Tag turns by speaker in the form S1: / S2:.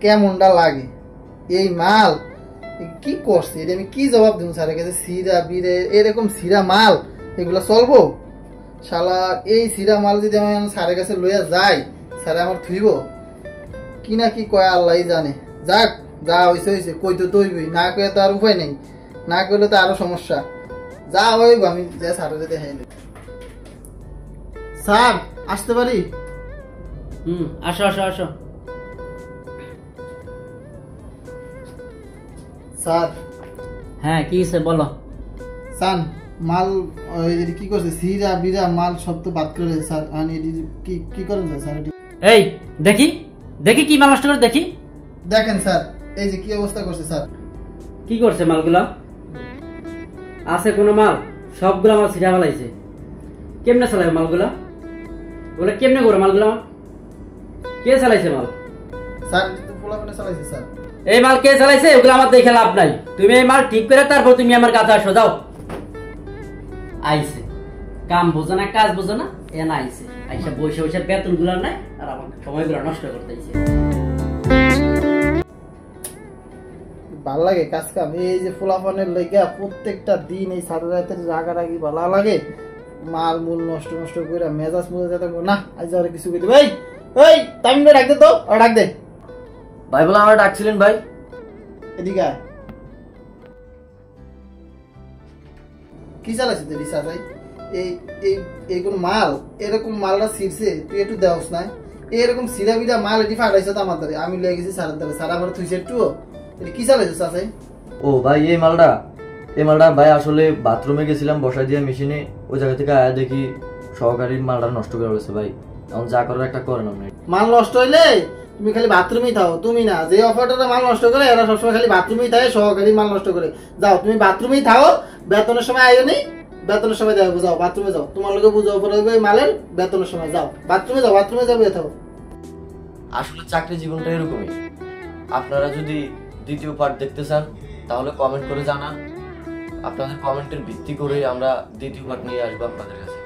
S1: কেমনটা লাগে এই মাল কি করছে, এটা আমি কি জবাব দেবো স্যারের কাছে? সিরা বিরে এরকম সিরা মাল এগুলো চলবো? শালা এই সিরা মাল যদি আমি স্যারের কাছে লইয়া যাই, স্যারে আমার থুইব কি না কি কয় আল্লাহ জানে। যাক, যা হয়েছে হয়েছে, কই তো তৈবই, না কয়ে তো আর উপায় নেই, না করলে তো আরো সমস্যা। যা হইব আমি যা স্যারের দেখাই। স্যার আসতে পারি?
S2: আসো আসো আসো।
S1: স্যার।
S2: হ্যাঁ কি হয়েছে বলো।
S1: স্যার মাল কি করছে, সিরা বিরা মাল সব তো বাদ করে স্যার, কি করেন স্যার?
S2: এই দেখি দেখি কি মাল নষ্ট করে দেখি।
S1: দেখেন স্যার এই যে কি অবস্থা করছে স্যার।
S2: কি করছে মালগুলা? আছে কোনো মাল? সবগুলো মাল ছিটা ফেলাইছে। কেমনে চালাবে মালগুলা? বলে কেমনে করে মালগুলা? কে চালাইছে মাল?
S1: স্যার পোলাপানে চালাইছে স্যার।
S2: এই মাল কে চালাইছে ওগুলো আমার দেখে লাভ নাই। তুমি এই মাল ঠিক করে তারপর তুমি আমার কাছে আসো। যাও। আইছে কাম বোঝো না, কাজ বোঝো না, এ না আইছে আইসা বসে বসে বেতন গুলো নাই আর আমার সময়গুলো নষ্ট করতেছে।
S1: ভাল লাগে কাজ কাম, এই যে পোলাপানের লেগা প্রত্যেকটা দিন এই সারা রাতের রাগারাগি ভালো লাগে। মাল মূল নষ্ট নষ্ট করে মেজাজ মজা যেতে না। আজ আর কিছু কইতে ভাই, ওই টাইমটা ডাক দে তো, আর ডাক দে
S3: ভাই। বলে আমার ডাকছিলেন ভাই?
S1: এদিকে আয়। কি চালাইছিস তুই রিসার্চ ভাই? এই এই এই কোন মাল এরকম মালটা ছিড়ছে তুই একটু দেওস না? এরকম সিরা বিরা মাল এটি ফাটাইছে তো আমার দ্বারে, আমি লেগে গেছি সারের দ্বারে, সারা আমার তুই একটু কি চালাইছিস চাচাই?
S3: ও ভাই এই মালটা ভাই আসলে বাথরুমে গেছিলাম বসাই দিয়ে মেশিনে, ওই জায়গা থেকে আয়া দেখি সহকারীর মালটা নষ্ট করে রয়েছে ভাই। এখন যা করার একটা করেন আপনি। মাল
S1: নষ্ট হইলে তুমি খালি বাথরুমেই থাও, তুমি না যে অফারটা মাল নষ্ট করে এরা সবসময় খালি বাথরুমেই থাকে, সহকারী মাল নষ্ট করে। যাও তুমি বাথরুমেই থাও, বেতনের সময় আইও নি, বেতনের সময় দেখো, যাও বাথরুমে যাও, তোমার লোকে বুঝাও পড়বে মালের বেতনের সময়। যাও বাথরুমে যাও, বাথরুমে যাবো থাও।
S3: আসলে চাকরি জীবনটা এরকমই। আপনারা যদি দ্বিতীয় পার্ট দেখতে চান তাহলে কমেন্ট করে জানান। আপনাদের কমেন্টের ভিত্তি করে আমরা দ্বিতীয় পার্ট নিয়ে আসবো আপনাদের কাছে।